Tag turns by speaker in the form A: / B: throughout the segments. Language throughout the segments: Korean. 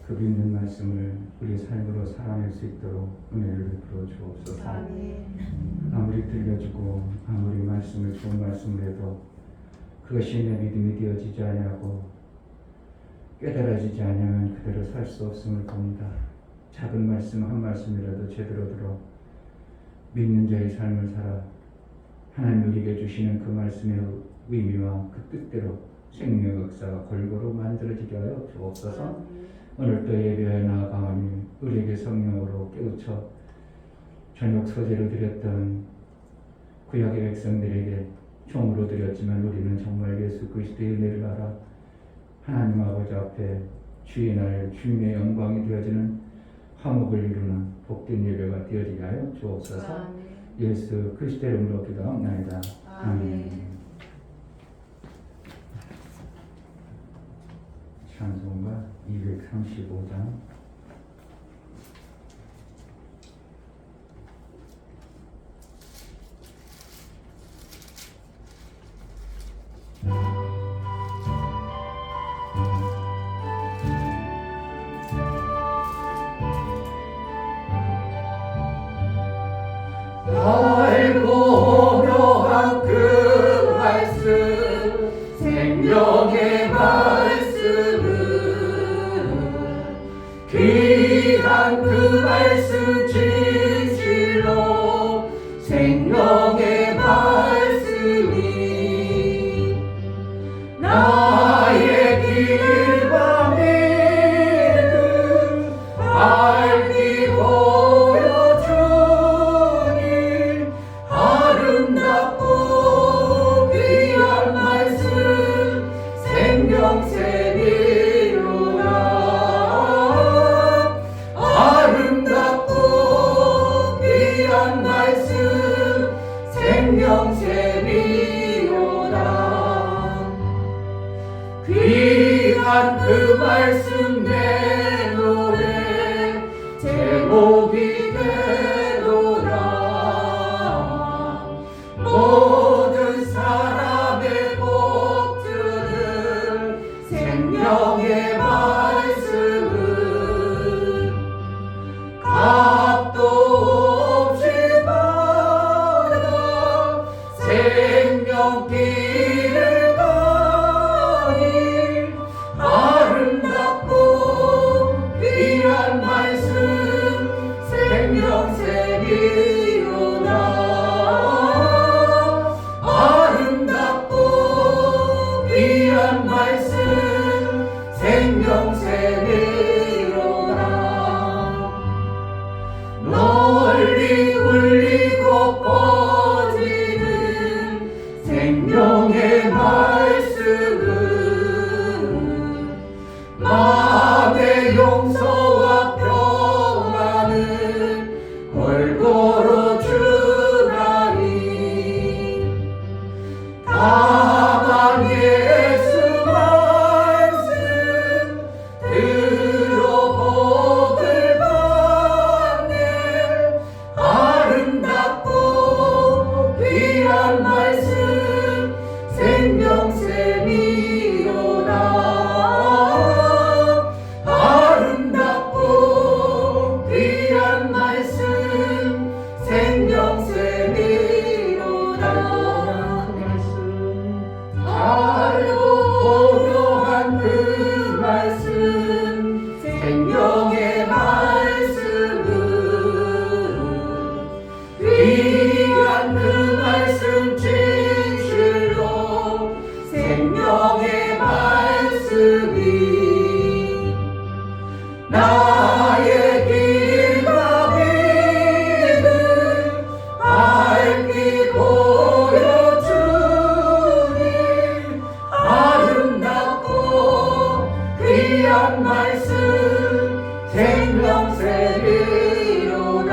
A: 그 믿는 말씀을 우리 삶으로 살아낼 수 있도록 은혜를 베풀어 주옵소서. 아무리 들려주고 아무리 말씀을 좋은 말씀을 해도 그것이 내 믿음이 되어지지 아니하고 깨달아지지 않으면 그대로 살 수 없음을 봅니다. 작은 말씀 한 말씀이라도 제대로 들어 믿는 자의 삶을 살아 하나님 우리에게 주시는 그 말씀의 의미와 그 뜻대로 생명의 역사가 골고루 만들어지게 하여 주옵소서. 오늘도 예배에 나아가오니 우리에게 성령으로 깨우쳐 저녁 소재로 드렸던 구약의 백성들에게 종으로 드렸지만 우리는 정말 예수 그리스도의 은혜를 알아 하나님 아버지 앞에 주의 날 주님의 영광이 되어지는 화목을 이루는 복된 예배가 되어지게 하여 주옵소서. 예수 그리스도의 이름으로 기도합니다. 아멘. 찬송가 235장
B: 알고 묘한 그 말씀 생명의 말씀은 귀한 그 말씀 진실로 생명의 말씀이 나의 길과 믿음 알기 보여주니 아름답고 귀한 말씀 생명샘이로다. 아름답고 귀한 말씀 생명샘이로다. 귀한 그 말씀 내 노래 제목이 되도다. 모든 사람의 복들은 생명의 말씀은 값도 없이 받아 생명길을 가니 아름답고 귀한 말씀 생명샘이로다. 아름답고 귀한 말씀 생명샘이로다. 널리 울리고 퍼지는 생명의 말씀은 마음의 용서와 평안을 골고루 주나니 다만 예수 말씀 들어 복을 받네. 아름답고 귀한 말씀 생명샘이로다. 아름답고 귀한 말씀 생명샘이로다. 알고 보묘한 그 말씀 생명의 말씀은 귀한 그 말씀 진실로 생명의 말씀이 나의 길과 믿음 알기 보여주니 아름답고 귀한 말씀 생명샘이로다.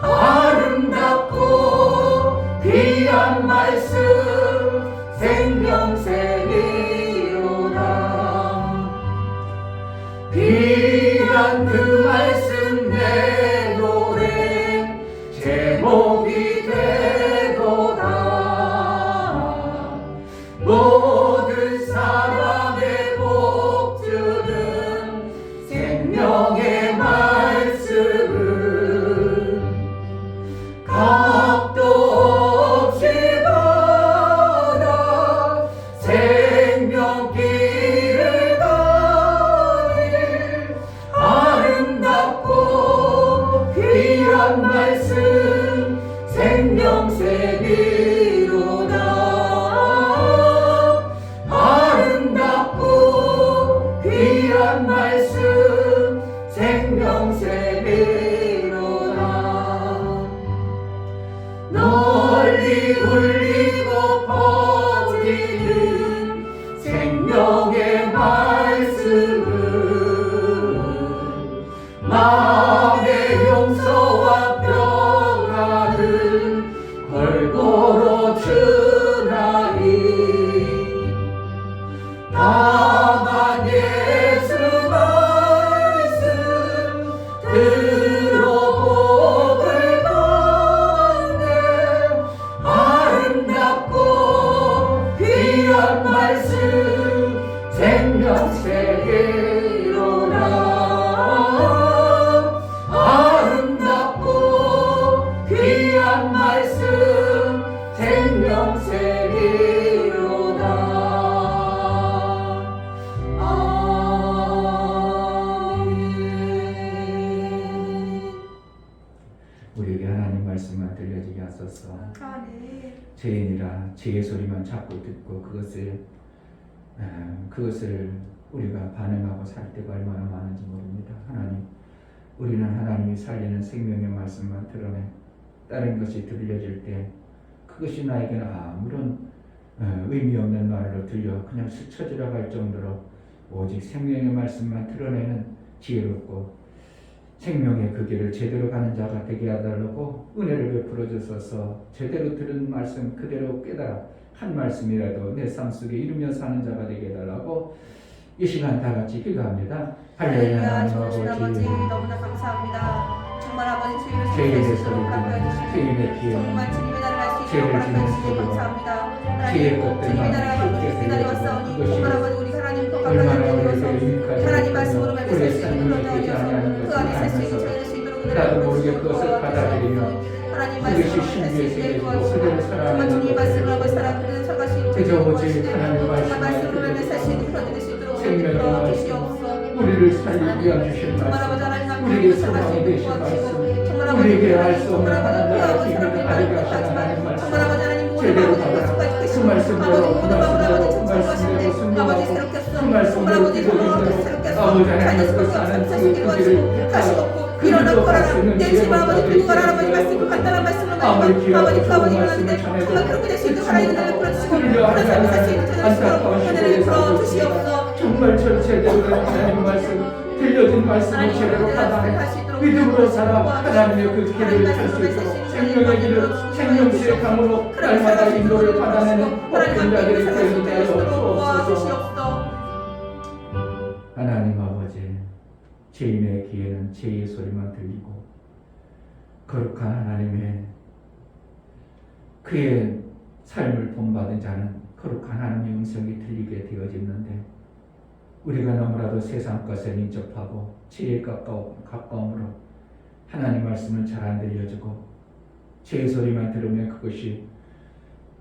B: 아름답고 귀한 말씀 생명샘이로다. 귀한 그 말씀 내 노래 제목이 되도다. 모든 사람의 복들
A: 소리만 자꾸 듣고 그것을 우리가 반응하고 살 때가 얼마나 많은지 모릅니다. 하나님, 우리는 하나님이 살리는 생명의 말씀만 드러내 다른 것이 들려질 때 그것이 나에게는 아무런 의미 없는 말로 들려 그냥 스쳐 지나갈 정도로 오직 생명의 말씀만 드러내는 지혜롭고 생명의 그 길을 제대로 가는 자가 되게 하달라고 은혜를 베풀어 주셔서 제대로 들은 말씀 그대로 깨달아 한 말씀이라도 내 삶 속에 이루며 사는 자가 되게 해달라고 이 시간 다 같이 기도합니다. 할렐루야.
C: 좋으신 아버지 너무나 감사합니다. 정말 아버지 주님을
A: 죄인의
C: 수 있도록
A: 소리로
C: 가르쳐 주시고
A: 죄인의 기회
C: 정말 주님의 나라를 할 수 있도록
A: 죄를
C: 가르쳐
A: 짓는
C: 주시니
A: 소리와
C: 감사합니다.
A: 죄의
C: 하나님
A: 것들만
C: 주님의 나라가
A: 쉽게
C: 그것이 기다려왔사오니
A: 들려지고
C: 정말 아버지 우리 하나님과 가까이
A: 얼마나
C: 되어서
A: 우리에게 유익하지
C: 하나님 말씀으로
A: 못하며
C: 맺을 수 있는 그런
A: 우리의
C: 자가
A: 삶을
C: 되어서 그 안에 살 수 있는
A: 알면서도
C: 자가 수 있도록 은혜를
A: 나도 모르게
C: 베풀어
A: 그것을
C: 주시고
A: 받아들이며
C: 하나님
A: 그것이
C: 말씀으로 살수
A: 신비의
C: 있게
A: 세계이고
C: 도와주시고
A: 그대로
C: 정말
A: 살아가는
C: 주님의 말씀을 하고
A: 것을
C: 살아 그들은 살아가시는
A: 그저 오직 하나님의
C: 정말
A: 말씀만
C: 말씀으로 살수 있는 그런 되실 수 있도록
A: 생명의
C: 은혜를 베풀어
A: 말씀,
C: 주시옵소서.
A: 우리를 살리기 위한 주신
C: 정말 아버지
A: 말씀,
C: 하나님
A: 우리에게
C: 앞에
A: 소망이
C: 살아가시는
A: 되신
C: 도와주시고
A: 말씀,
C: 정말 아버지
A: 우리에게 알 수 없는
C: 정말 아버지
A: 하나님의
C: 구하고
A: 비밀을
C: 사랑을
A: 알게
C: 많이
A: 하시는 하나님
C: 하지만 정말 아버지 하나님 모든
A: 제대로
C: 마음을
A: 받아라.
C: 예수까지
A: 그
C: 계시고
A: 말씀대로
C: 아버지
A: 그
C: 모든 마음을 아버지
A: 말씀대로
C: 찬송하시는데 아버지
A: 순종하고
C: 새롭겠어
A: 그
C: 정말
A: 말씀대로
C: 아버지 정말
A: 기도하고
C: 새롭겠어
A: 아버지 하나님
C: 자기
A: 그
C: 소리
A: 사는
C: 없어
A: 그
C: 세시기 도와주시고
A: 길을
C: 다시
A: 택하고
C: 걷고 일어나 걸어라 내 집을 아버지 두고 가라 아버지 말씀 그 간단한 말씀을
A: 아무리
C: 말씀
A: 귀하고
C: 아버지 그 아버지
A: 좋은
C: 일어나는데
A: 말씀을 전해도
C: 정말 그렇게 될 수 있도록 하나님 은혜를 풀어주시고
A: 들려
C: 그런 삶을 살 수 있는
A: 안타까운
C: 자녀들로
A: 시대에
C: 은혜를
A: 살고
C: 풀어주시옵소서.
A: 정말 제대로 된 하나님 말씀 들려진 말씀을 제대로 받아내 믿음으로 살아 하나님의 그 길을 갈 수 있도록 생명의 길을 생명수의 강으로 날마다 인도를 받아내는 복된 자들이 되게 하여 주옵소서. 하나님 아버지, 죄인의 귀에는 죄의 소리만 들리고 거룩한 하나님의 그의 삶을 본받은 자는 거룩한 하나님의 음성이 들리게 되어졌는데 우리가 너무나도 세상 것에 민첩하고 죄에 가까움으로 하나님 말씀은 잘 안 들려지고 죄의 소리만 들으면 그것이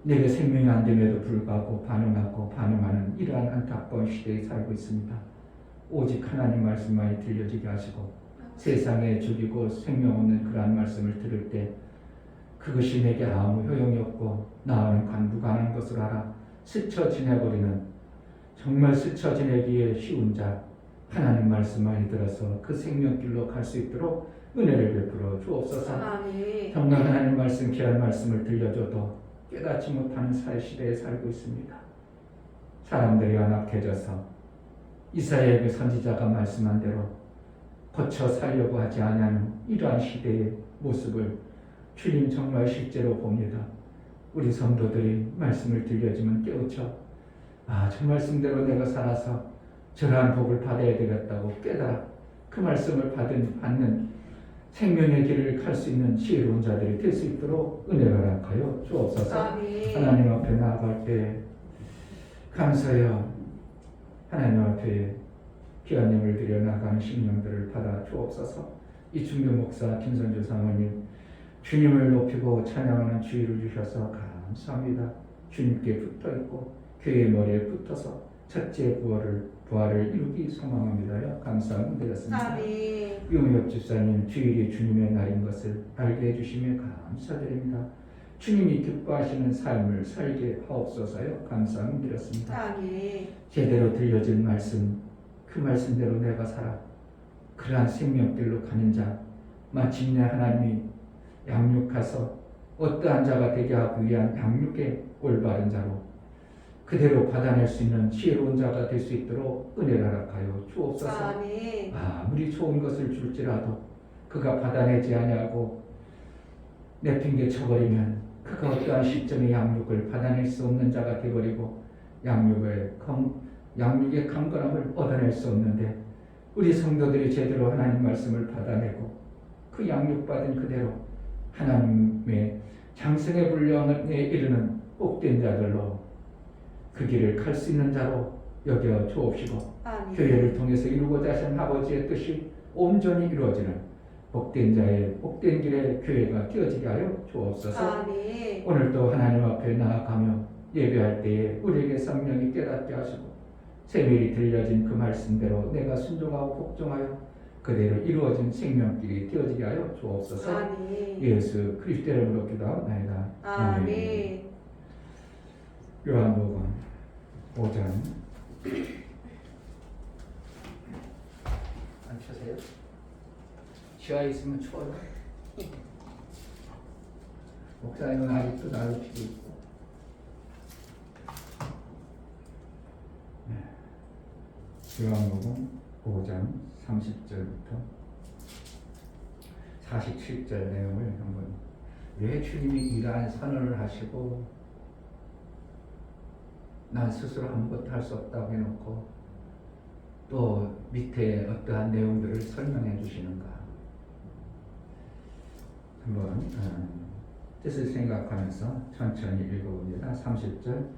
A: 내게 생명이 안 됨에도 불구하고 반응하는 이러한 안타까운 시대에 살고 있습니다. 오직 하나님 말씀만이 들려지게 하시고 세상에 죽이고 생명 없는 그러한 말씀을 들을 때 그것이 내게 아무 효용이 없고 나와는 무관한 것을 알아 스쳐 지내버리는 정말 스쳐 지내기에 쉬운 자 하나님 말씀만이 들어서 그 생명길로 갈 수 있도록 은혜를 베풀어 주옵소서. 정말 하나님 말씀 귀한 말씀을 들려줘도 깨닫지 못하는 시대에 살고 있습니다. 사람들이 완악해져서 이사야의 그 선지자가 말씀한 대로 고쳐 살려고 하지 않냐는 이러한 시대의 모습을 주님 정말 실제로 봅니다. 우리 성도들이 말씀을 들려주면 깨우쳐 저 말씀대로 내가 살아서 저러한 복을 받아야 되겠다고 깨달아 그 말씀을 받는 생명의 길을 갈 수 있는 지혜로운 자들이 될 수 있도록 은혜를 허락하여 주옵소서. 하나님 앞에 나아갈 때 감사해요. 하나님 앞에 귀한님을 드려 나가는 심령들을 받아 주옵소서. 이충교 목사 김선주 사모님 주님을 높이고 찬양하는 주의를 주셔서 감사합니다. 주님께 붙어있고 교회의 머리에 붙어서 첫째 부활을 이루기 소망합니다요. 감사함을 드렸습니다. 유무엽 집사님 주일이 주님의 날인 것을 알게 해주시며 감사드립니다. 주님이 기뻐하시는 삶을 살게 하옵소서요. 감사함을 드렸습니다. 제대로 들려진 말씀 그 말씀대로 내가 살아 그러한 생명길로 가는 자 마침내 하나님이 양육하서 어떠한 자가 되게 하기 위한 양육의 올바른 자로 그대로 받아낼 수 있는 지혜로운 자가 될 수 있도록 은혜를 허락하여 주옵소서. 아무리 좋은 것을 줄지라도 그가 받아내지 아니하고 내팽개 쳐버리면 그가 어떠한 시점의 양육을 받아낼 수 없는 자가 되어버리고 양육의 강건함을 얻어낼 수 없는데 우리 성도들이 제대로 하나님 말씀을 받아내고 그 양육받은 그대로 하나님의 장성의 분량에 이르는 복된 자들로 그 길을 갈 수 있는 자로 여겨 주옵시고 교회를 통해서 이루고자 하신 아버지의 뜻이 온전히 이루어지는 복된 자의 복된 길의 교회가 되어지게 하여 주옵소서. 오늘도 하나님 앞에 나아가며 예배할 때에 우리에게 성령이 깨닫게 하시고 세밀히 들려진 그 말씀대로 내가 순종하고 복종하여 그대로 이루어진 생명길이 되어지게 하여 주옵소서. 예수 그리스도 이름으로 기도하옵나이다. 아멘. 요한복음 5장 안 펴세요? 지하에 있으면 추워요. 목사님은 아직도 나를 피고 있고. 요한복음 5장 30절부터 47절 내용을 한번, 왜 주님이 이러한 선언을 하시고 난 스스로 아무것도 할 수 없다고 해놓고 또 밑에 어떠한 내용들을 설명해 주시는가 한번 뜻을 생각하면서 천천히 읽어봅니다. 30절.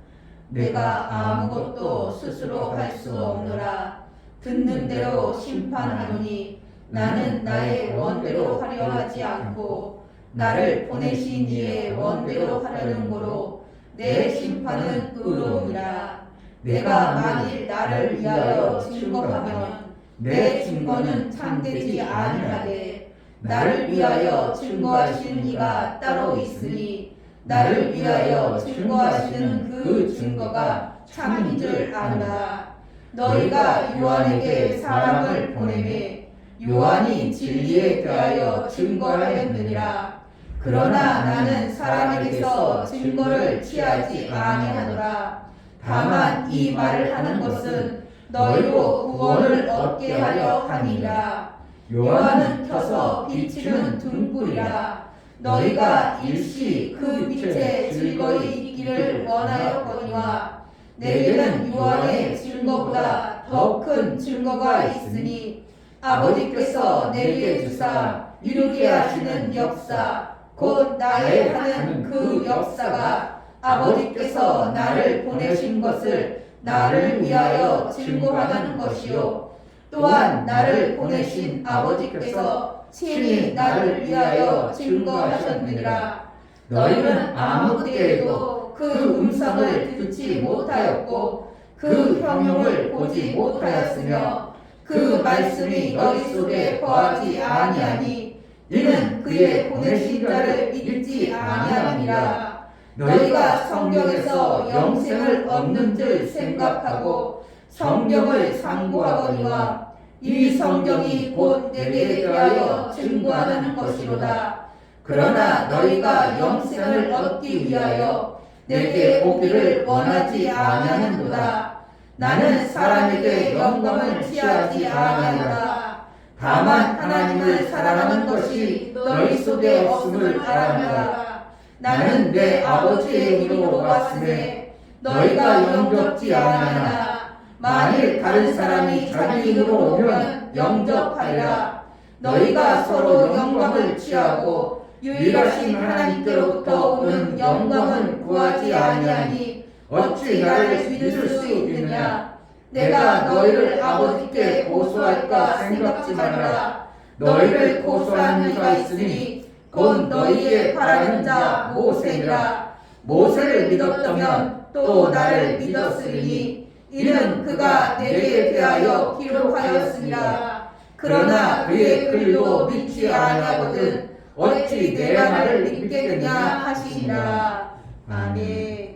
C: 내가 아무것도 스스로 할 수 없노라. 듣는 대로 심판하노니 나는 나의 원대로 하려 하지 않고 나를 보내신 이의 원대로 하려는 고로 내 심판은 의로우니라. 내가 만일 나를 위하여 증거하면 내 증거는 참되지 아니하되 나를 위하여 증거하시는 이가 따로 있으니 나를 위하여 증거하시는 그 증거가 참인 줄 아노라. 너희가 요한에게 사람을 보내매 요한이 진리에 대하여 증거하였느니라. 그러나 나는 사람에게서 증거를 취하지 아니하노라. 다만 이 말을 하는 것은 너희로 구원을 얻게 하려 함이라. 요한은 켜서 비치는 등불이라. 너희가 일시 그 빛에 즐거이 있기를 원하였거니와 내게는 요한의 증거보다 더 큰 증거가 있으니 아버지께서 내게 주사 이루게 하시는 역사 곧 나의 하는 그 역사가 아버지께서 나를 보내신 것을 나를 위하여 증거하는 것이요 또한 나를 보내신 아버지께서 친히 나를 위하여 증거하셨느니라. 너희는 아무 때에도 그 음성을 듣지 못하였고 그 형용을 보지 못하였으며 그 말씀이 너희 속에 거하지 아니하니 이는 그의 보내신 자를 믿지 아니함이라. 너희가 성경에서 영생을 얻는 줄 생각하고 성경을 상고하거니와 이 성경이 곧 내게 대하여 증거하는 것이로다. 그러나 너희가 영생을 얻기 위하여 내게 오기를 원하지 아니하는도다. 나는 사람에게 영광을 취하지 아니하노라. 다만 하나님을 사랑하는 것이 너희 속에 없음을 알아노라. 나는 내 아버지의 힘으로 왔으되 너희가 영접지 아니하나 만일 다른 사람이 자기 힘으로 오면 영접하리라. 너희가 서로 영광을 취하고 유일하신 하나님께로부터 오는 영광을 구하지 아니하니 어찌 나를 믿을 수 있느냐. 내가 너희를 아버지께 고소할까 생각지 말라. 너희를 고소하는 이가 있으니 곧 너희의 바라는 자 모세니라. 모세를 믿었다면 또 나를 믿었으리니 이는 그가 내게 대하여 기록하였으니라. 그러나 그의 글도 믿지 아니하거든 어찌 내가 말을 믿겠느냐 하시니라. 아멘.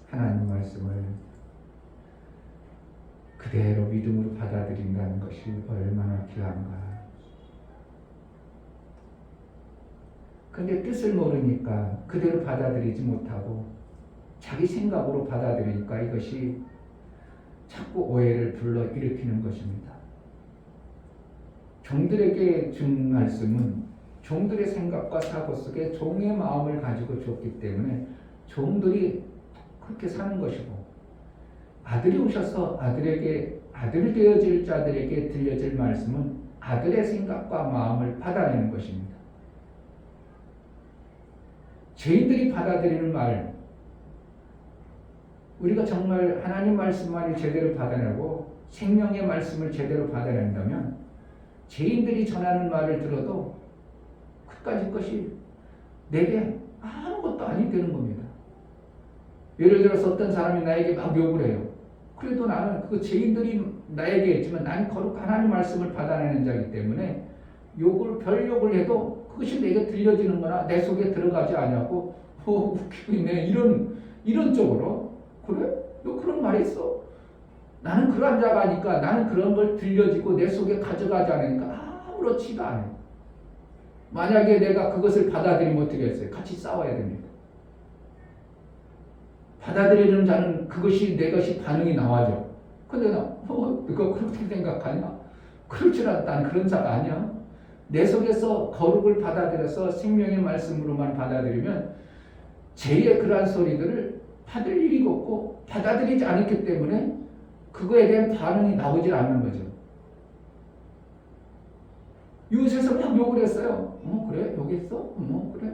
A: 하나님 말씀을 그대로 믿음으로 받아들인다는 것이 얼마나 귀한가. 근데 뜻을 모르니까 그대로 받아들이지 못하고 자기 생각으로 받아들이니까 이것이 자꾸 오해를 불러일으키는 것입니다. 종들에게 준 말씀은 종들의 생각과 사고 속에 종의 마음을 가지고 줬기 때문에 종들이 그렇게 사는 것이고, 아들이 오셔서 아들에게 아들 되어질 자들에게 들려질 말씀은 아들의 생각과 마음을 받아내는 것입니다. 죄인들이 받아들이는 말, 우리가 정말 하나님 말씀만을 제대로 받아내고 생명의 말씀을 제대로 받아낸다면 죄인들이 전하는 말을 들어도 그까짓 것이 내게 아무것도 아니 되는 겁니다. 예를 들어서 어떤 사람이 나에게 막 욕을 해요. 그래도 나는 그 죄인들이 나에게 했지만 나는 거룩 하나님 말씀을 받아내는 자이기 때문에 별 욕을 해도
D: 그것이 내게 들려지는 거나 내 속에 들어가지 않냐고 웃기고 있네. 이런 쪽으로. 그래? 너 그런 말이 있어? 나는 그러한 자가 아니까 나는 그런 걸 들려지고 내 속에 가져가지 않으니까 아무렇지가 않아. 만약에 내가 그것을 받아들이면 어떻게 했어요? 같이 싸워야 됩니다. 받아들이는 자는 그것이 내 것이 반응이 나와죠. 근데 너가 그렇게 생각하냐? 그렇지 않아. 난 그런 자가 아니야. 내 속에서 거룩을 받아들여서 생명의 말씀으로만 받아들이면 제2의 그러한 소리들을 받을 일이 없고 받아들이지 않았기 때문에 그거에 대한 반응이 나오질 않는 거죠. 이웃에서 막 욕을 했어요. 그래? 욕했어? 그래?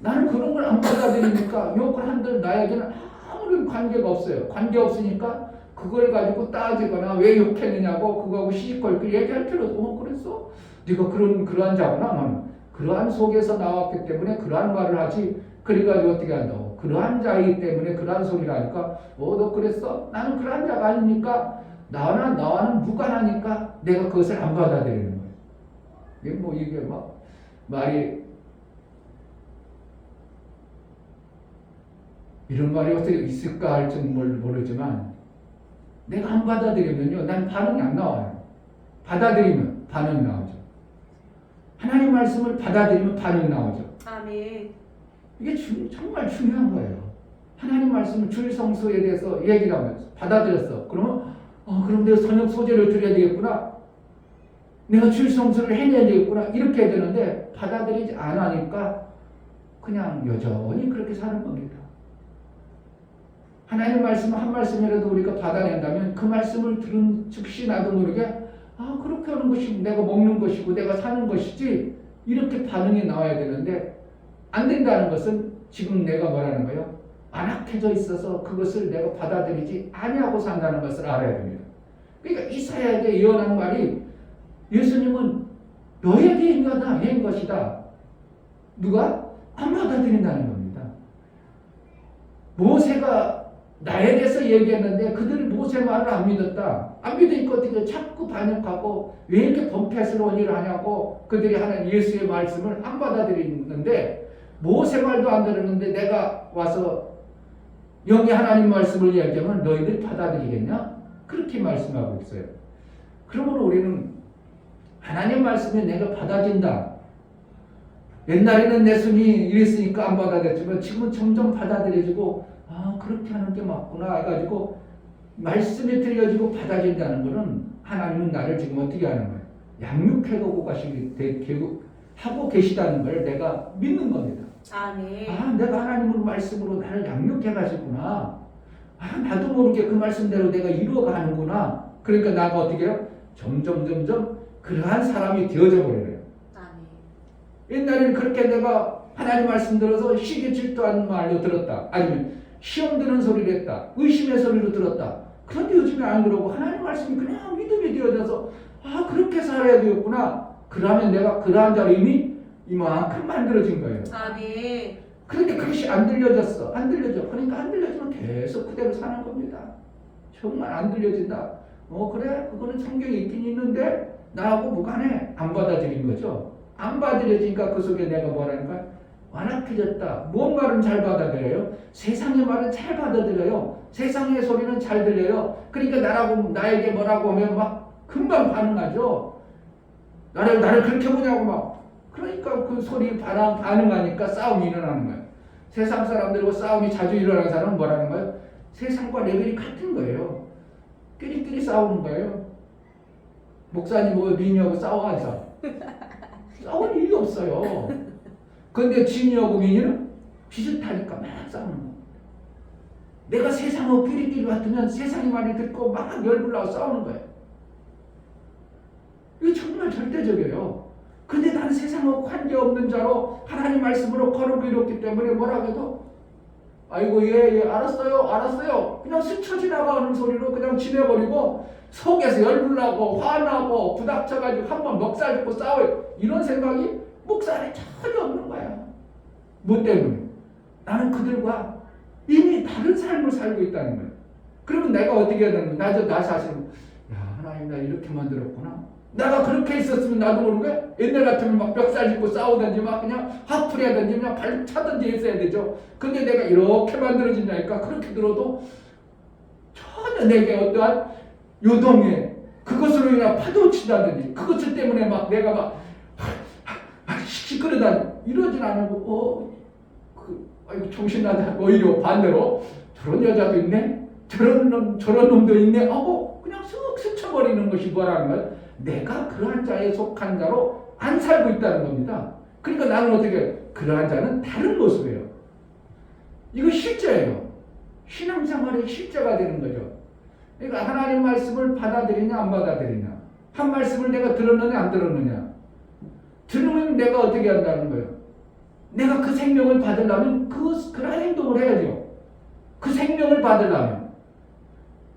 D: 나는 그런 걸 안 받아들이니까 욕을 한들 나에게는 아무런 관계가 없어요. 관계 없으니까 그걸 가지고 따지거나 왜 욕했느냐고 그거하고 시시콜콜 얘기할 필요도 그랬어? 네가 그러한 자구나. 너는 그러한 속에서 나왔기 때문에 그러한 말을 하지. 그래가지고 어떻게 한다고? 그러한 자이기 때문에 그러한 소리를 하니까 너 그랬어? 나는 그러한 자가 아니니까 나와는 무관하니까 내가 그것을 안 받아들이는 거예요. 이게 막 말이 이런 말이 어떻게 있을까 할 줄 모르지만 내가 안 받아들이면요 난 반응이 안 나와요. 받아들이면 반응이 나오죠. 하나님 말씀을 받아들이면 반응이 나오죠.
C: 아멘.
D: 이게 정말 중요한 거예요. 하나님 말씀을 주일 성수에 대해서 얘기를 하면서 받아들였어. 그러면 그럼 내가 선역 소재를 드려야 되겠구나. 내가 주일 성수를 해내야 되겠구나. 이렇게 해야 되는데 받아들이지 않으니까 그냥 여전히 그렇게 사는 겁니다. 하나님 말씀 한 말씀이라도 우리가 받아낸다면 그 말씀을 들은 즉시 나도 모르게 그렇게 하는 것이 내가 먹는 것이고 내가 사는 것이지 이렇게 반응이 나와야 되는데 안 된다는 것은 지금 내가 뭐라는 거예요? 안악해져 있어서 그것을 내가 받아들이지 아니하고 산다는 것을 알아야 됩니다. 그러니까 이사야에게 예언한 말이 예수님은 너에게 인 것이다. 누가? 안 받아들인다는 겁니다. 모세가 나에 대해서 얘기했는데 그들이 모세 말을 안 믿었다. 안 믿으니까 어떻게 자꾸 반역하고 왜 이렇게 범패스러운 일을 하냐고 그들이 하는 예수의 말씀을 안 받아들이는데 모세 말도 안 들었는데 내가 와서 영의 하나님 말씀을 얘기하면 너희들 받아들이겠냐? 그렇게 말씀하고 있어요. 그러므로 우리는 하나님 말씀에 내가 받아진다. 옛날에는 내 손이 이랬으니까 안 받아들였지만 지금은 점점 받아들여지고 그렇게 하는 게 맞구나 해가지고 말씀이 들려지고 받아진다는 것은 하나님은 나를 지금 어떻게 하는 거예요? 양육해가고 하고 계시다는 걸 내가 믿는 겁니다.
C: 아멘.
D: 내가 하나님의 말씀으로 나를 양육해 가시구나. 나도 모르게 그 말씀대로 내가 이루어가는구나. 그러니까 나가 어떻게 해요? 점점 그러한 사람이 되어져 버려요. 옛날에는 그렇게 내가 하나님 말씀 들어서 시기 질투하는 말로 들었다. 아니면 시험 드는 소리를 했다. 의심의 소리로 들었다. 그런데 요즘에 안 그러고 하나님 말씀이 그냥 믿음이 되어져서 그렇게 살아야 되겠구나. 그러면 내가 그러한 자로 이미 이만큼 만들어진 거예요.
C: 아멘.
D: 그런데 그것이 안 들려졌어. 안 들려져. 그러니까 안 들려지면 계속 그대로 사는 겁니다. 정말 안 들려진다. 그래? 그거는 성경에 있긴 있는데 나하고 무관해. 안 받아들인 거죠. 안 받아들여지니까 그 속에 내가 뭐라니까? 완악해졌다. 뭔 말은 잘 받아들여요? 세상의 말은 잘 받아들여요. 세상의 소리는 잘 들려요. 그러니까 나에게 뭐라고 하면 막 금방 반응하죠. 나를 그렇게 보냐고 막. 그러니까 그 소리 반응하니까 싸움이 일어나는 거예요. 세상 사람들과 싸움이 자주 일어나는 사람은 뭐라는 거예요? 세상과 레벨이 같은 거예요. 끼리끼리 싸우는 거예요. 목사님하고 민희하고 싸워하자. 싸울 일이 없어요. 근데 진이하고 민희는 비슷하니까 막 싸우는 거예요. 내가 세상하고 끼리끼리 같으면 세상의 말을 듣고 막 열불나고 싸우는 거예요. 이거 정말 절대적이에요. 근데 나는 세상하고 관계없는 자로 하나님 말씀으로 거룩을 이뤘기 때문에 뭐라고 해도 아이고 예 알았어요 그냥 스쳐 지나가는 소리로 그냥 지내버리고 속에서 열불나고 화나고 부닥쳐가지고 한번 멱살 잡고 싸워요. 이런 생각이 목사 안에 전혀 없는 거야. 뭐 때문에? 나는 그들과 이미 다른 삶을 살고 있다는 거예요. 그러면 내가 어떻게 해야 되는 거야? 나 자신은 하나님 나 이렇게 만들었구나. 내가 그렇게 있었으면 나도 모르게 옛날 같으면 막 멱살 짚고 싸우든지 막 그냥 화풀이 하든지 그냥 발 차든지 했어야 되죠. 근데 내가 이렇게 만들어진다니까 그렇게 들어도 전혀 내게 어떠한 요동에 그것으로 인한 파도 치다든지 그것 때문에 막 내가 막 시끄러다 이러진 않고 아이고 정신나다 오히려 반대로 저런 여자도 있네 저런 놈도 있네 하고 그냥 쑥 스쳐버리는 것이 뭐라는 거야. 내가 그러한 자에 속한 자로 안 살고 있다는 겁니다. 그러니까 나는 어떻게 그러한 자는 다른 모습이에요. 이거 실제예요. 신앙생활의 실제가 되는 거죠. 그러니까 하나님 말씀을 받아들이냐 안 받아들이냐 한 말씀을 내가 들었느냐 안 들었느냐 들으면 내가 어떻게 한다는 거예요. 내가 그 생명을 받으려면 그런 행동을 해야죠. 그 생명을 받으려면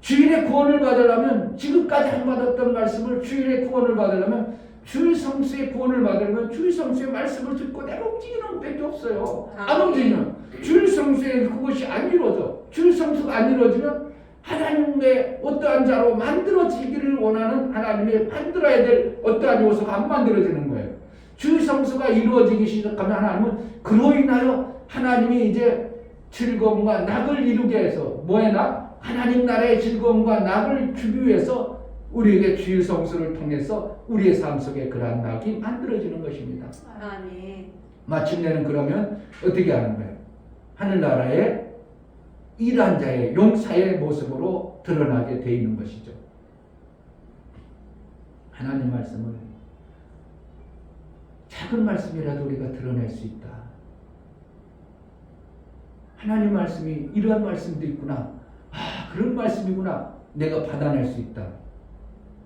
D: 주일의 구원을 받으려면 지금까지 안 받았던 말씀을 주일의 구원을 받으려면 주일 성수의 구원을 받으려면 주일 성수의 말씀을 듣고 내가 움직이는 것밖에 없어요. 안 움직이면 주일 성수의 그것이 안 이루어져. 주일 성수가 안 이루어지면 하나님의 어떠한 자로 만들어지기를 원하는 하나님의 만들어야 될 어떠한 요소가 안 만들어지는 거예요. 주일 성수가 이루어지기 시작하면 하나님은 그로 인하여 하나님이 이제 즐거움과 낙을 이루게 해서 뭐의 낙? 하나님 나라의 즐거움과 낙을 주기 위해서 우리에게 주일 성수를 통해서 우리의 삶 속에 그러한 낙이 만들어지는 것입니다.
C: 아멘.
D: 마침내는 그러면 어떻게 하는 거예요? 하늘나라의 일한 자의 용사의 모습으로 드러나게 돼 있는 것이죠. 하나님 말씀을 작은 말씀이라도 우리가 드러낼 수 있다. 하나님 말씀이 이러한 말씀도 있구나. 그런 말씀이구나. 내가 받아낼 수 있다.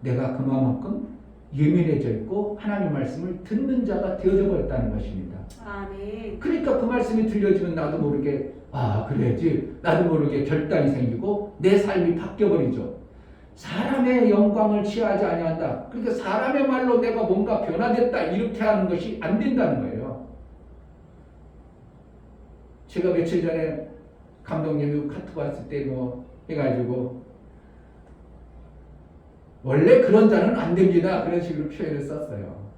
D: 내가 그만큼 예민해져 있고 하나님 말씀을 듣는 자가 되어져 버렸다는 것입니다.
C: 아멘.
D: 그러니까 그 말씀이 들려지면 나도 모르게 그래야지. 나도 모르게 결단이 생기고 내 삶이 바뀌어버리죠. 사람의 영광을 취하지 아니한다. 그러니까 사람의 말로 내가 뭔가 변화됐다 이렇게 하는 것이 안 된다는 거예요. 제가 며칠 전에 감독님이 카톡 왔을 때 해가지고 원래 그런 자는 안 됩니다. 그런 식으로 표현을 썼어요.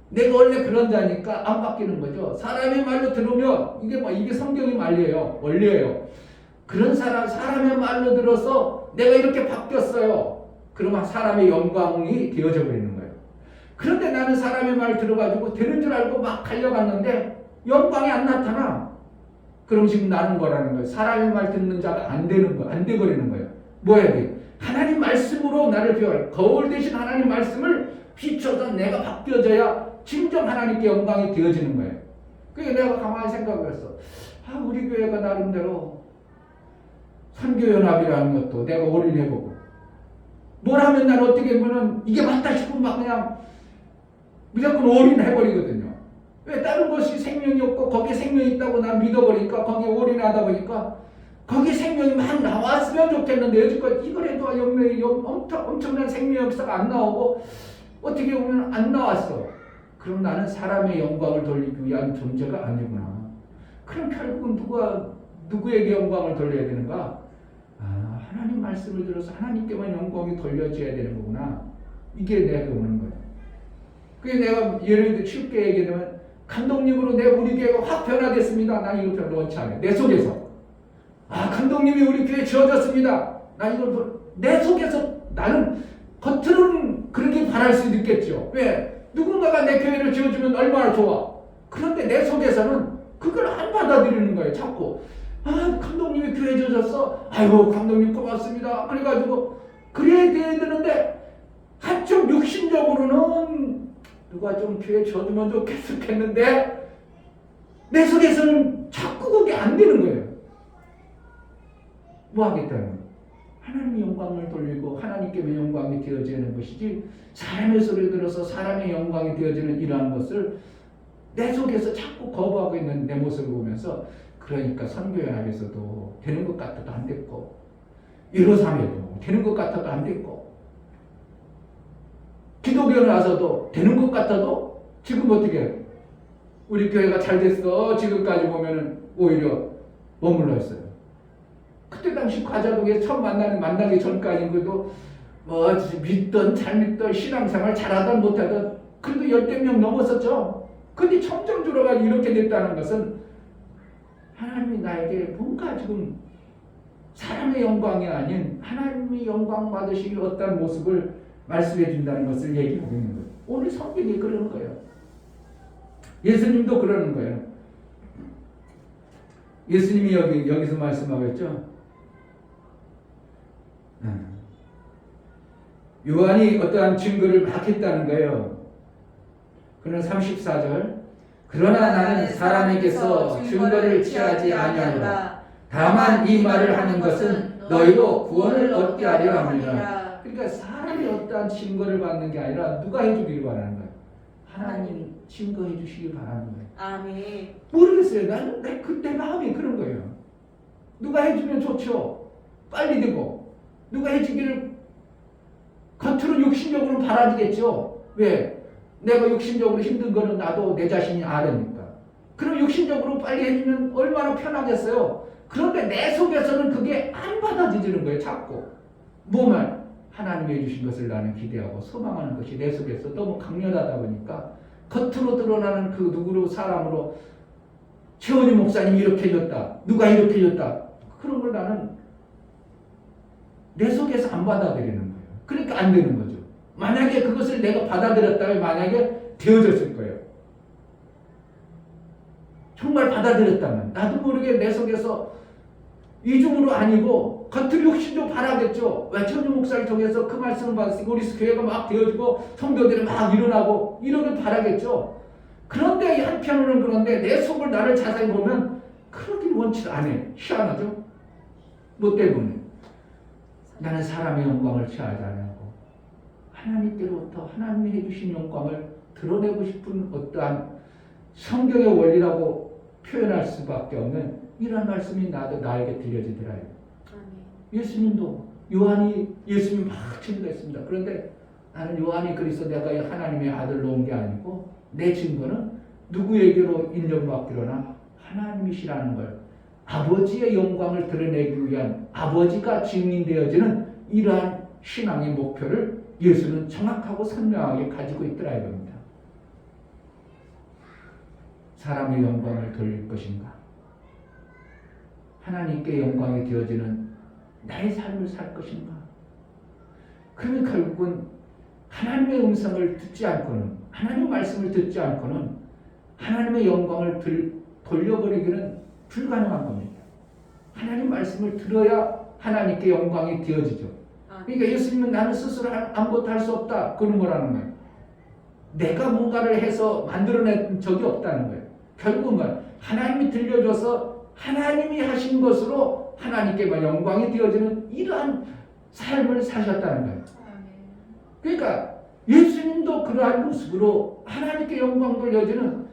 D: 내가 원래 그런 자니까 안 바뀌는 거죠. 사람의 말로 들으면 이게 성경의 말이에요. 원리예요. 그런 사람의 말로 들어서 내가 이렇게 바뀌었어요. 그러면 사람의 영광이 되어져 버리는 거예요. 그런데 나는 사람의 말 들어가지고 되는 줄 알고 막 달려갔는데 영광이 안 나타나. 그럼 지금 나는 거라는 거예요. 사람의 말 듣는 자가 안 되는 거예요. 안 돼버리는 거예요. 뭐 해야 돼? 하나님 말씀으로 나를 배워요. 거울 대신 하나님 말씀을 비춰서 내가 바뀌어져야 진정 하나님께 영광이 되어지는 거예요. 그러니까 내가 가만히 생각을 했어. 우리 교회가 나름대로 선교연합이라는 것도 내가 올인해보고 뭘 하면 난 어떻게 보면 이게 맞다 싶으면 막 그냥 무조건 올인해버리거든요. 왜? 다른 것이 생명이 없고 거기에 생명이 있다고 난 믿어버리니까 거기에 올인하다 보니까 거기에 생명이 막 나왔으면 좋겠는데 여지껏 이거라도 엄청난 생명 역사가 안 나오고 어떻게 보면 안 나왔어. 그럼 나는 사람의 영광을 돌리기 위한 존재가 아니구나. 그럼 결국은 누구에게 영광을 돌려야 되는가? 하나님 말씀을 들어서 하나님께만 영광이 돌려져야 되는 거구나. 이게 내가 오는 거야. 그게 내가 예를 들어 쉽게 얘기하면 감독님으로 우리 교회가 확 변화됐습니다. 난 이거 별로 원치 않아요. 내 속에서. 감독님이 우리 교회에 지어졌습니다. 나 이걸 내 속에서 나는 겉으로는 그렇게 바랄 수도 있겠죠. 왜? 누군가가 내 교회를 지어주면 얼마나 좋아. 그런데 내 속에서는 그걸 안 받아들이는 거예요. 자꾸 감독님이 교회 지어졌어. 아이고 감독님 고맙습니다. 그래가지고 그래야 되는데 한쪽 육신적으로는 누가 좀 교회 지어주면 좋겠는데 내 속에서는 자꾸 그게 안 되는 거예요. 뭐 하겠다는 거예요? 하나님의 영광을 돌리고 하나님께만 영광이 되어지는 것이지 사람의 소리를 들어서 사람의 영광이 되어지는 이러한 것을 내 속에서 자꾸 거부하고 있는 내 모습을 보면서 그러니까 선교연합에서도 되는 것 같아도 안 됐고 153에도 되는 것 같아도 안 됐고 기독교에 와서도 되는 것 같아도 지금 어떻게 해요? 우리 교회가 잘 됐어 지금까지 보면은 오히려 머물러 있어요. 그때 당시 과자동에 처음 만나기 전까지는 그래도 뭐 믿던 잘 믿던 신앙생활 잘하던 못하던 그래도 10명 넘었었죠. 근데 청정주로가 이렇게 됐다는 것은 하나님이 나에게 뭔가 지금 사람의 영광이 아닌 하나님이 영광 받으시기 어떤 모습을 말씀해 준다는 것을 얘기하고 있는 거예요. 오늘 성경이 그러는 거예요. 예수님도 그러는 거예요. 예수님이 여기서 말씀하고 있죠. 요한이 어떠한 증거를 막 했다는 거예요. 그는 34절 그러나 나는 사람에게서 증거를 취하지 아니하노라. 다만 이 말을 하는 것은 너희도 구원을 얻게 하려 함이라. 그러니까 사람이 어떠한 증거를 받는 게 아니라 누가 해주기를 바라는 거예요. 하나님 증거해 주시길 바라는 거예요.
C: 아멘.
D: 모르겠어요. 나는 그때 마음이 그런 거예요. 누가 해주면 좋죠. 빨리 되고 누가 해주기를 겉으로 육신적으로 바라지겠죠. 왜? 내가 육신적으로 힘든 거는 나도 내 자신이 아니까. 그럼 육신적으로 빨리 해주면 얼마나 편하겠어요. 그런데 내 속에서는 그게 안 받아지는 거예요. 자꾸. 뭐만 하나님이 해주신 것을 나는 기대하고 소망하는 것이 내 속에서 너무 강렬하다 보니까 겉으로 드러나는 그 누구로 사람으로 최원희 목사님이 이렇게 해줬다. 누가 이렇게 해줬다. 그런 걸 나는 내 속에서 안 받아들이는 거예요. 그러니까 안 되는 거죠. 만약에 그것을 내가 받아들였다면 만약에 되어졌을 거예요. 정말 받아들였다면 나도 모르게 내 속에서 이중으로 아니고 겉으로 욕심도 바라겠죠. 왜 최원희 목사를 통해서 그 말씀을 받았으니까 우리 교회가 막 되어지고 성도들이 막 일어나고 이러길 바라겠죠. 그런데 한편으로는 그런데 내 속을 나를 자세히 보면 그러길 원치 않아. 희한하죠. 뭐 때문에? 나는 사람의 영광을 취하지 않고 하나님께로부터 하나님이 해주신 영광을 드러내고 싶은 어떠한 성경의 원리라고 표현할 수밖에 없는 이런 말씀이 나에게 들려지더라요. 예수님도 요한이 예수님 막 증거했습니다. 그런데 나는 요한이 그리스도 내가 하나님의 아들로 온 게 아니고 내 증거는 누구에게로 인정받기로나 하나님이시라는 걸 아버지의 영광을 드러내기 위한 아버지가 증인되어지는 이러한 신앙의 목표를 예수는 정확하고 선명하게 가지고 있더라 이겁니다. 사람의 영광을 돌릴 것인가? 하나님께 영광이 되어지는 나의 삶을 살 것인가? 그러면 결국은 하나님의 음성을 듣지 않고는 하나님의 말씀을 듣지 않고는 하나님의 영광을 돌려버리기는 불가능한 겁니다. 하나님 말씀을 들어야 하나님께 영광이 되어지죠. 그러니까 예수님은 나는 스스로 아무것도 할 수 없다. 그런 거라는 거예요. 내가 뭔가를 해서 만들어낸 적이 없다는 거예요. 결국은 하나님이 들려줘서 하나님이 하신 것으로 하나님께만 영광이 되어지는 이러한 삶을 사셨다는 거예요. 그러니까 예수님도 그러한 모습으로 하나님께 영광 돌려지는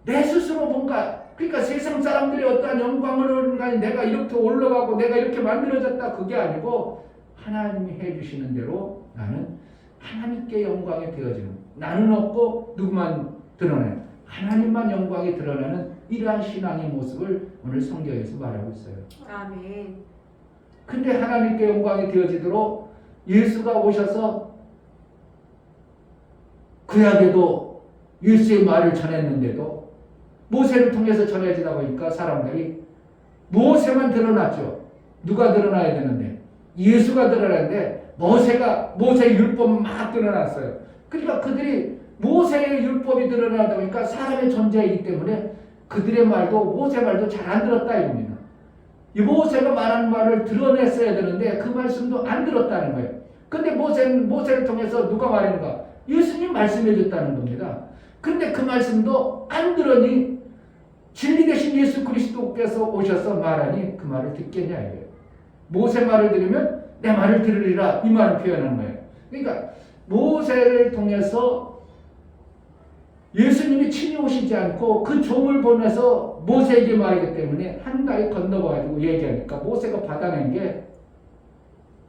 D: 내 스스로 뭔가 그러니까 세상 사람들이 어떠한 영광을 내가 이렇게 올라가고 내가 이렇게 만들어졌다 그게 아니고 하나님이 해주시는 대로 나는 하나님께 영광이 되어지는 나는 없고 누구만 드러내 하나님만 영광이 드러나는 이러한 신앙의 모습을 오늘 성경에서 말하고 있어요.
C: 아멘.
D: 근데 하나님께 영광이 되어지도록 예수가 오셔서 구약에도 예수의 말을 전했는데도 모세를 통해서 전해지다 보니까 사람들이 모세만 드러났죠. 누가 드러나야 되는데 예수가 드러났는데 모세의 율법 막 드러났어요. 그러니까 그들이 모세의 율법이 드러나다 보니까 사람의 존재이기 때문에 그들의 말도 모세 말도 잘 안 들었다 이겁니다. 이 모세가 말하는 말을 드러냈어야 되는데 그 말씀도 안 들었다는 거예요. 근데 모세를 통해서 누가 말했는가? 예수님 말씀해 줬다는 겁니다. 근데 그 말씀도 안 들으니 진리 되신 예수 그리스도께서 오셔서 말하니 그 말을 듣겠냐 이거예요. 모세 말을 들으면 내 말을 들으리라 이 말을 표현한 거예요. 그러니까 모세를 통해서 예수님이 친히 오시지 않고 그 종을 보내서 모세에게 말하기 때문에 한가위 건너가지고 얘기하니까 모세가 받아낸 게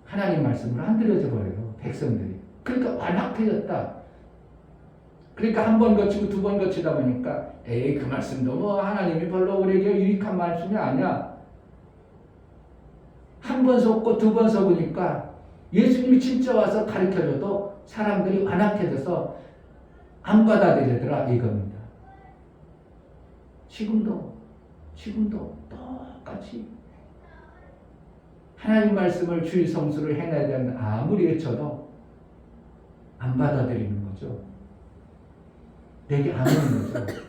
D: 하나님 말씀을 안 들려져 버려요. 백성들이. 그러니까 완악해졌다. 그러니까 한 번 거치고 두 번 거치다 보니까 에이 그 말씀도 뭐 하나님이 별로 우리에게 유익한 말씀이 아니야. 한 번 속고 두 번 속으니까 예수님이 진짜 와서 가르쳐줘도 사람들이 완악해져서 안 받아들이더라 이겁니다. 지금도 똑같이 하나님 말씀을 주의 성수를 해내야 되는 아무리 외쳐도 안 받아들이는 거죠. 내게 안 오는 거죠.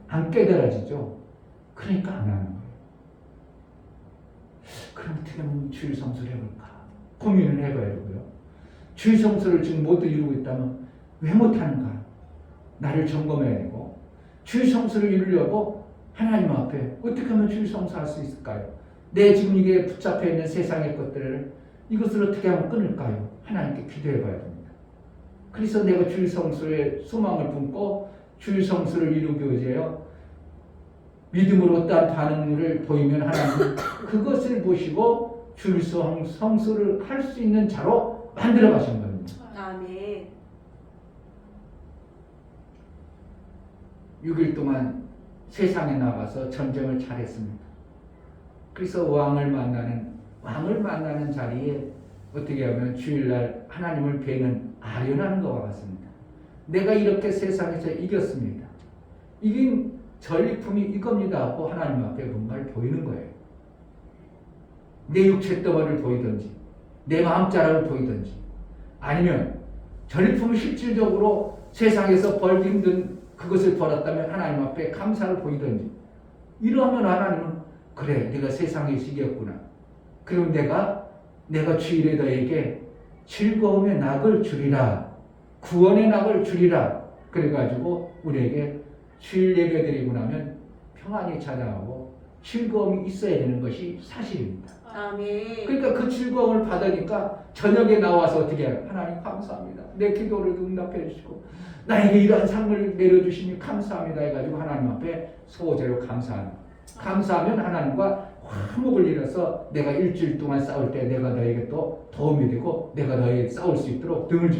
D: 안 깨달아지죠. 그러니까 안 하는 거예요. 그럼 어떻게 하면 주의 성수를 해볼까? 고민을 해봐야 되고요. 주의 성수를 지금 모두 이루고 있다면 왜 못하는가? 나를 점검해야 되고, 주의 성수를 이루려고 하나님 앞에 어떻게 하면 주의 성수할 수 있을까요? 내 지금 이게 붙잡혀 있는 세상의 것들을 이것을 어떻게 하면 끊을까요? 하나님께 기도해 봐야 됩니다. 그래서 내가 주의 성수에 소망을 품고 주의 성수를 이루기 위해서 믿음으로 어떠한 반응을 보이면 하나님은 그것을 보시고 주의 성수를 할 수 있는 자로 만들어 가신 겁니다.
C: 아멘.
D: 6일 동안 세상에 나가서 전쟁을 잘했습니다. 그래서 왕을 만나는 자리에 어떻게 하면 주일날 하나님을 뵈는 아련한 것과 같습니다. 내가 이렇게 세상에서 이겼습니다. 이긴 전리품이 이겁니다 하고 하나님 앞에 뭔가를 보이는 거예요. 내 육체 덩어리를 보이든지 내 마음자락을 보이든지 아니면 전리품을 실질적으로 세상에서 벌기 힘든 그것을 벌었다면 하나님 앞에 감사를 보이든지 이러면 하나님은 그래 네가 세상에서 이겼구나. 그럼 내가 주일에 너에게 즐거움의 낙을 주리라. 구원의 낙을 주리라. 그래가지고 우리에게 주일 예배 드리고 나면 평안이 찾아오고 즐거움이 있어야 되는 것이 사실입니다.
C: 아멘.
D: 그러니까 그 즐거움을 받으니까 저녁에 나와서 어떻게 해요? 하나님 감사합니다. 내 기도를 응답해 주시고 나에게 이러한 상을 내려주시니 감사합니다 해가지고 하나님 앞에 소제로 감사하면 하나님과 화목을 이뤄서 내가 일주일 동안 싸울 때 내가 너에게 또 도움이 되고 내가 너에게 싸울 수 있도록 등을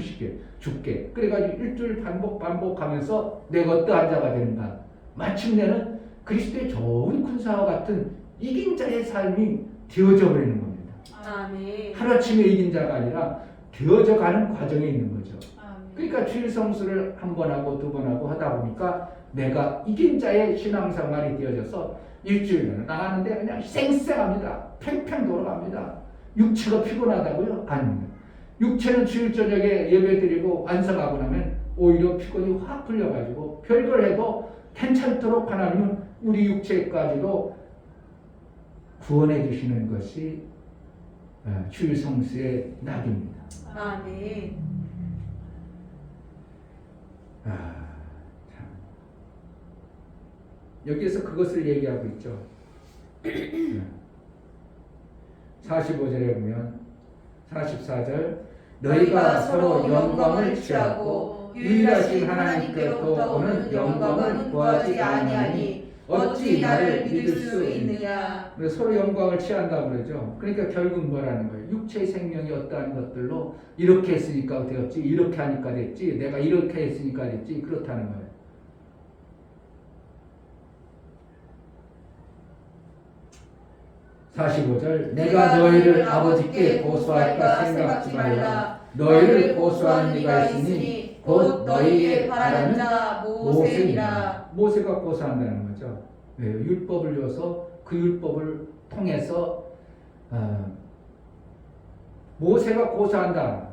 D: 줄게. 그래가지고 일주일 반복하면서 내가 어떠한 자가 되는가. 마침내는 그리스도의 좋은 군사와 같은 이긴 자의 삶이 되어져 버리는 겁니다.
C: 아멘.
D: 하루아침에 이긴 자가 아니라 되어져 가는 과정에 있는 거죠.
C: 아멘.
D: 그러니까 주일 성수를 한 번 하고 두 번 하고 하다 보니까 내가 이긴 자의 신앙생활이 되어져서 일주일을 나가는데 그냥 쌩쌩합니다. 팽팽 돌아갑니다. 육체가 피곤하다고요? 아닙니다. 육체는 주일 저녁에 예배드리고 완성하고 나면 오히려 피곤이 확 풀려가지고 별걸 해도 괜찮도록 하나님은 우리 육체까지도 구원해 주시는 것이 주일 성수의 낙입니다.
C: 아멘.
D: 참. 여기에서 그것을 얘기하고 있죠. 45절에 보면 44절 너희가 서로 영광을 취하고 유일하신 하나님께로부터 오는 영광을 구하지 아니하니 어찌 나를 믿을 수 있느냐. 서로 영광을 취한다고 그러죠. 그러니까 결국 뭐라는 거예요? 육체의 생명이 어떠한 것들로 이렇게 했으니까 되었지, 이렇게 하니까 됐지, 내가 이렇게 했으니까 됐지, 그렇다는 거예요. (45절) 내가 너희를 아버지께 고소할까 생각지 말라. 너희를 고소하는 이가 있으니 곧 너희의 바라는 자 모세니라. 모세가 고소한다는 거죠. 왜요? 율법을 줘서 그 율법을 통해서 모세가 고소한다.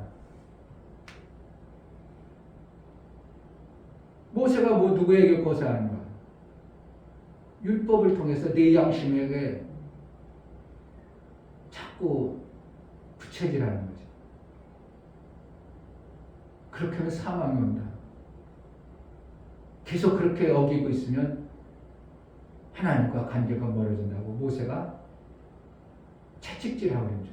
D: 모세가 누구에게 고소하는 거야? 율법을 통해서 내 양심에게 자꾸 부채질하는 거죠. 그렇게 하면 사망이 온다. 계속 그렇게 어기고 있으면 하나님과 관계가 멀어진다고 모세가 채찍질하고 있죠.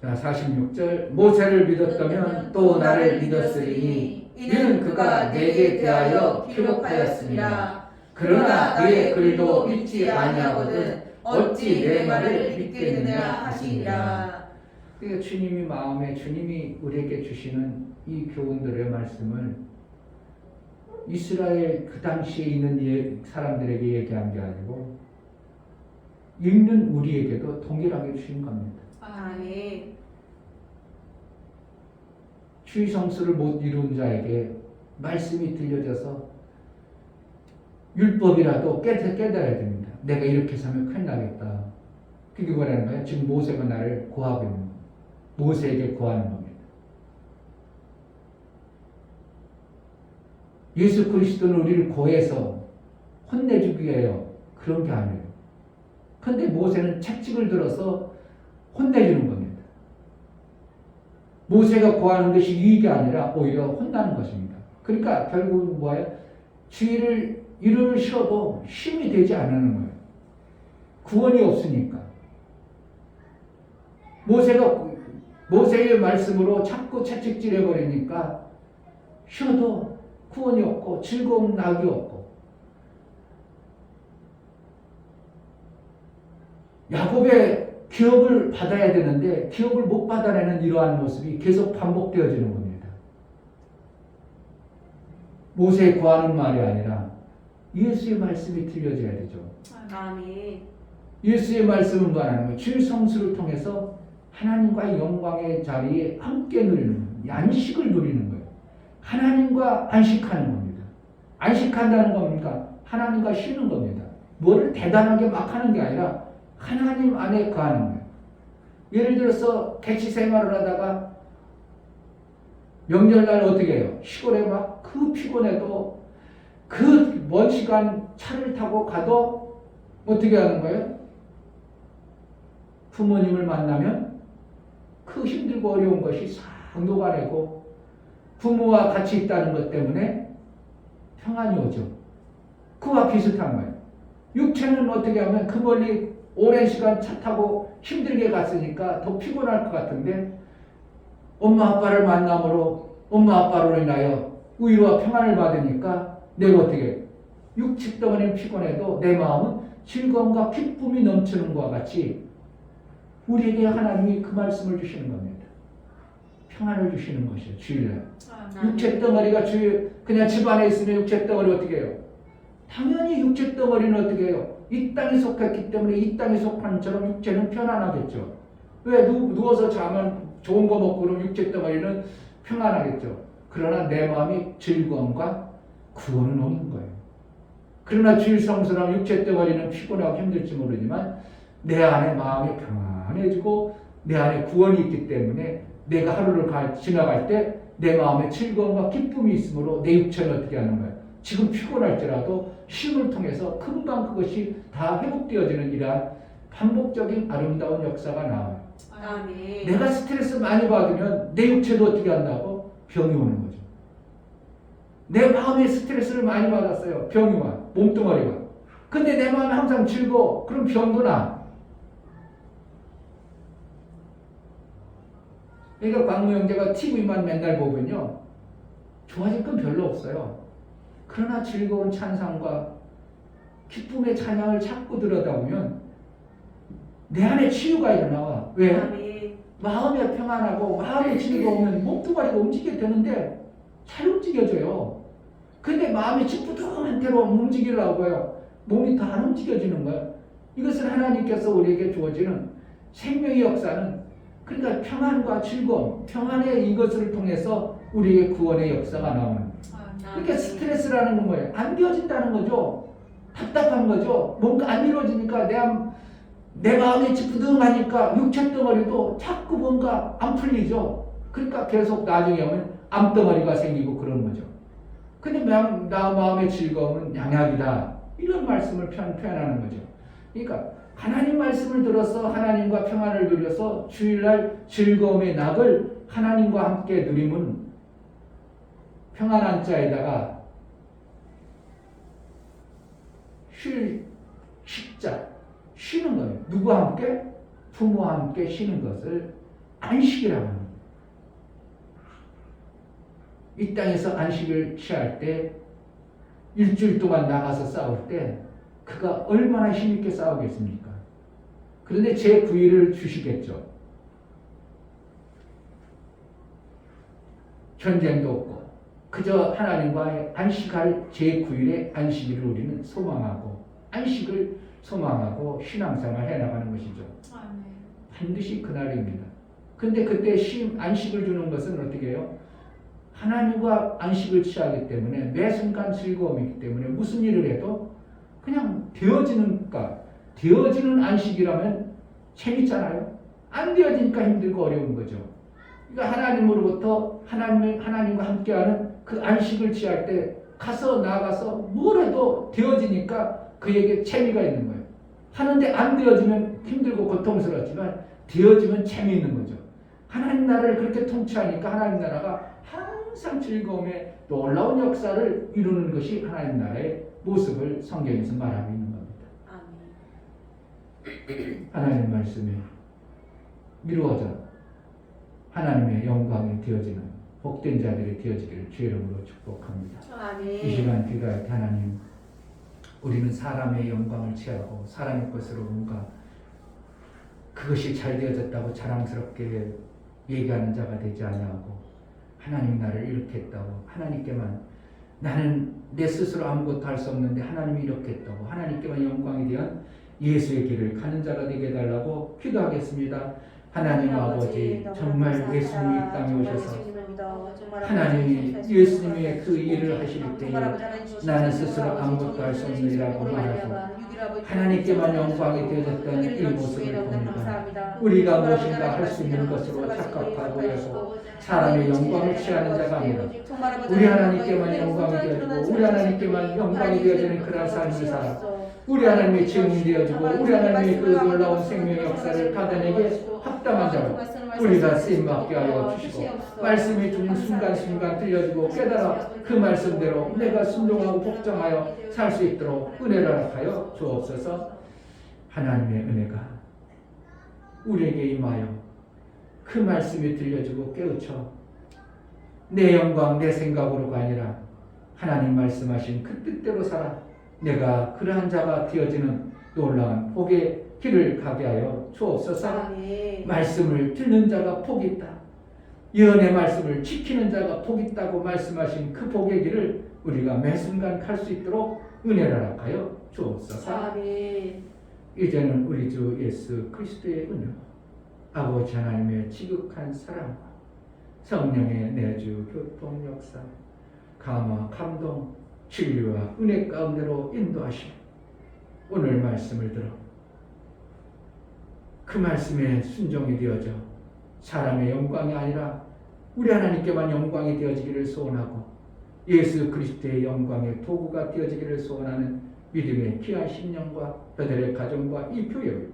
D: 자, 46절 모세를 믿었다면 또 나를 믿었으리니 이는 그가 내게 대하여 기록하였습니다. 그러나 그의 글도 믿지 아니하거든 어찌 내 말을 믿겠느냐 하시니라. 그러니까 주님이 우리에게 주시는 이 교훈들의 말씀을 이스라엘 그 당시에 있는 사람들에게 얘기한 게 아니고 읽는 우리에게도 동일하게 주신 겁니다.
C: 아멘.
D: 주의 성수를 못 이룬 자에게 말씀이 들려져서 율법이라도 깨달아야 됩니다. 내가 이렇게 살면 큰일 나겠다. 그게 뭐라는 거예요? 지금 모세가 나를 고하고 있는 거예요. 모세에게 고하는 겁니다. 예수 그리스도는 우리를 고해서 혼내주기 위해요. 그런 게 아니에요. 근데 모세는 채찍을 들어서 혼내주는 겁니다. 모세가 고하는 것이 유익이 아니라 오히려 혼나는 것입니다. 그러니까 결국은 뭐예요? 주의를 이름을 쉬어도 힘이 되지 않는 거예요. 구원이 없으니까. 모세의 말씀으로 자꾸 채찍질해 버리니까 쉬어도 구원이 없고 즐거운 낙이 없고, 야곱의 기업을 받아야 되는데 기업을 못 받아내는 이러한 모습이 계속 반복되어지는 겁니다. 모세에 구하는 말이 아니라 예수의 말씀이 들려져야 되죠.
C: 아멘.
D: 예수의 말씀은 말하는 거예요. 주의 성수를 통해서 하나님과의 영광의 자리에 함께 누리는 거예요. 안식을 누리는 거예요. 하나님과 안식하는 겁니다. 안식한다는 겁니까? 하나님과 쉬는 겁니다. 뭐를 대단하게 막 하는 게 아니라 하나님 안에 거하는 거예요. 예를 들어서 개치 생활을 하다가 명절날 어떻게 해요? 시골에 막 그 피곤해도 그 먼 시간 차를 타고 가도 어떻게 하는 거예요? 부모님을 만나면 그 힘들고 어려운 것이 싹 녹아내고 부모와 같이 있다는 것 때문에 평안이 오죠. 그와 비슷한 거예요. 육체는 어떻게 하면 그 멀리 오랜 시간 차 타고 힘들게 갔으니까 더 피곤할 것 같은데 엄마 아빠를 만남으로 엄마 아빠로 인하여 위로와 평안을 받으니까 내가 어떻게 육체 덩어리는 피곤해도 내 마음은 즐거움과 기쁨이 넘치는 것과 같이 우리에게 하나님이 그 말씀을 주시는 겁니다. 평안을 주시는 것이에요. 주일날. 육체 덩어리가 그냥 집안에 있으면 육체 덩어리 어떻게 해요? 당연히 육체 덩어리는 어떻게 해요? 이 땅에 속했기 때문에 이 땅에 속한 처럼 육체는 편안하겠죠. 왜? 누워서 자면 좋은 거 먹고 그러면 육체 덩어리는 평안하겠죠. 그러나 내 마음이 즐거움과 구원은 없는 거예요. 그러나 주일 성수랑 육체 덩어리는 피곤하고 힘들지 모르지만 내 안에 마음이 평안해지고 내 안에 구원이 있기 때문에 내가 하루를 지나갈 때 내 마음에 즐거움과 기쁨이 있으므로 내 육체는 어떻게 하는 거예요? 지금 피곤할지라도 쉼을 통해서 금방 그것이 다 회복되어지는 이러한 반복적인 아름다운 역사가 나와요.
C: 아멘.
D: 내가 스트레스 많이 받으면 내 육체도 어떻게 한다고? 병이 오는 거죠. 내 마음에 스트레스를 많이 받았어요. 병이 와. 몸뚱어리가. 근데 내 마음이 항상 즐거워. 그럼 병도 나. 그러니까 광무 형제가 TV만 맨날 보면요. 좋아질 건 별로 없어요. 그러나 즐거운 찬상과 기쁨의 찬양을 자꾸 들여다보면 내 안에 치유가 일어나와. 왜?
C: 아멘.
D: 마음이 평안하고 마음이 즐거우면 몸뚱아리가 움직이게 되는데 잘 움직여져요. 근데 마음이 찌뿌둥한 대로 움직이려고 해요. 몸이 더 안 움직여지는 거예요. 이것은 하나님께서 우리에게 주어지는 생명의 역사는 그러니까 평안과 즐거움, 평안의 이것을 통해서 우리의 구원의 역사가 나오는 거예요. 그러니까 스트레스라는 건 뭐예요? 안 되어진다는 거죠. 답답한 거죠. 뭔가 안 이루어지니까 내 마음이 찌뿌둥하니까 육체 덩어리도 자꾸 뭔가 안 풀리죠. 그러니까 계속 나중에 오면 암덩어리가 생기고 그런 거죠. 근데 나 마음의 즐거움은 양약이다. 이런 말씀을 표현하는 거죠. 그러니까 하나님 말씀을 들어서 하나님과 평안을 누려서 주일날 즐거움의 낙을 하나님과 함께 누림은 평안한 자에다가 식자, 쉬는 거예요. 누구와 함께? 부모와 함께 쉬는 것을 안식이라고 합니다. 이 땅에서 안식을 취할 때 일주일 동안 나가서 싸울 때 그가 얼마나 힘있게 싸우겠습니까? 그런데 제 9일을 주시겠죠. 전쟁도 없고 그저 하나님과의 안식할 제 9일의 안식일을 우리는 소망하고 안식을 소망하고 신앙생활 해나가는 것이죠. 반드시 그날입니다. 근데 그때 안식을 주는 것은 어떻게 해요? 하나님과 안식을 취하기 때문에 매 순간 즐거움이기 때문에 무슨 일을 해도 그냥 되어지는 안식이라면 재밌잖아요. 안 되어지니까 힘들고 어려운 거죠. 그러니까 하나님으로부터 하나님과 함께하는 그 안식을 취할 때 나가서 뭘 해도 되어지니까 그에게 재미가 있는 거예요. 하는데 안 되어지면 힘들고 고통스럽지만 되어지면 재미있는 거죠. 하나님 나라를 그렇게 통치하니까 하나님 나라가 항상 즐거움의 놀라운 역사를 이루는 것이 하나님 나라의 모습을 성경에서 말하고 있는 겁니다. 하나님 말씀이 이루어져 하나님의 영광이 되어지는 복된 자들이 되어지기를 주의 이름으로 축복합니다. 이 시간 귀가 하나님, 우리는 사람의 영광을 취하고 사람의 것으로 뭔가 그것이 잘 되어졌다고 자랑스럽게 얘기하는 자가 되지 아니하고 하나님 나를 이렇게 했다고 하나님께만, 나는 내 스스로 아무것도 할 수 없는데 하나님이 이렇게 했다고 하나님께만 영광에 대한 예수의 길을 가는 자가 되게 해달라고 기도하겠습니다. 하나님 아버지, 정말 예수님이 이 땅에 오셔서 하나님이 예수님의 그 일을 하실 때에 나는 스스로 아무것도 할 수 없느니라고 말하고 하나님께만 영광이 되어졌던 이 모습을 봅니다. 우리가 무엇인가 할 수 있는 것으로 착각하고 해서 사람의 영광을 취하는 자가 아니라 우리 하나님께만 영광이 되어지고 우리 하나님께만 영광이 되어지는 그런 삶을 살아 우리 하나님의 증인이 되어지고 우리 하나님의 그 놀라운 생명의 역사를 받아내게 합당한 자로 우리가 쓰임받게 하여 주시고 말씀이 주는 순간순간 들려주고 깨달아 그 말씀대로 내가 순종하고 복종하여 살 수 있도록 은혜를 허락하여 주옵소서. 하나님의 은혜가 우리에게 임하여 그 말씀이 들려주고 깨우쳐 내 영광 내 생각으로가 아니라 하나님 말씀하신 그 뜻대로 살아 내가 그러한 자가 되어지는 놀라운 복의 길을 가게 하여 주옵소서. 말씀을 듣는 자가 복이 있다. 예언의 말씀을 지키는 자가 복이 있다고 말씀하신 그 복의 길을 우리가 매 순간 갈 수 있도록 은혜를 허락하여 주옵소서. 이제는 우리 주 예수 그리스도의 은혜, 아버지 하나님의 지극한 사랑과 성령의 내주 교통 역사, 감화 감동 진리와 은혜 가운데로 인도하시고 오늘 말씀을 들어 그 말씀에 순종이 되어져 사람의 영광이 아니라 우리 하나님께만 영광이 되어지기를 소원하고 예수 그리스도의 영광의 도구가 되어지기를 소원하는 믿음의 귀한 신령과 그들의 가정과 이 교회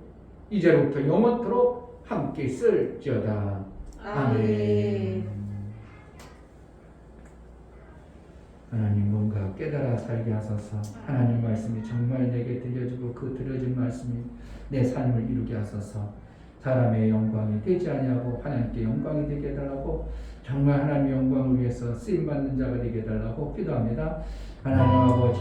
D: 이제부터 영원토록 함께 있을지어다. 아멘. 하나님 뭔가 깨달아 살게 하소서. 하나님 말씀이 정말 내게 들려주고 그 들려진 말씀이 내 삶을 이루게 하소서. 사람의 영광이 되지 아니하고 하나님께 영광이 되게 해달라고 정말 하나님의 영광을 위해서 쓰임받는 자가 되게 해달라고 기도합니다. 하나님 아버지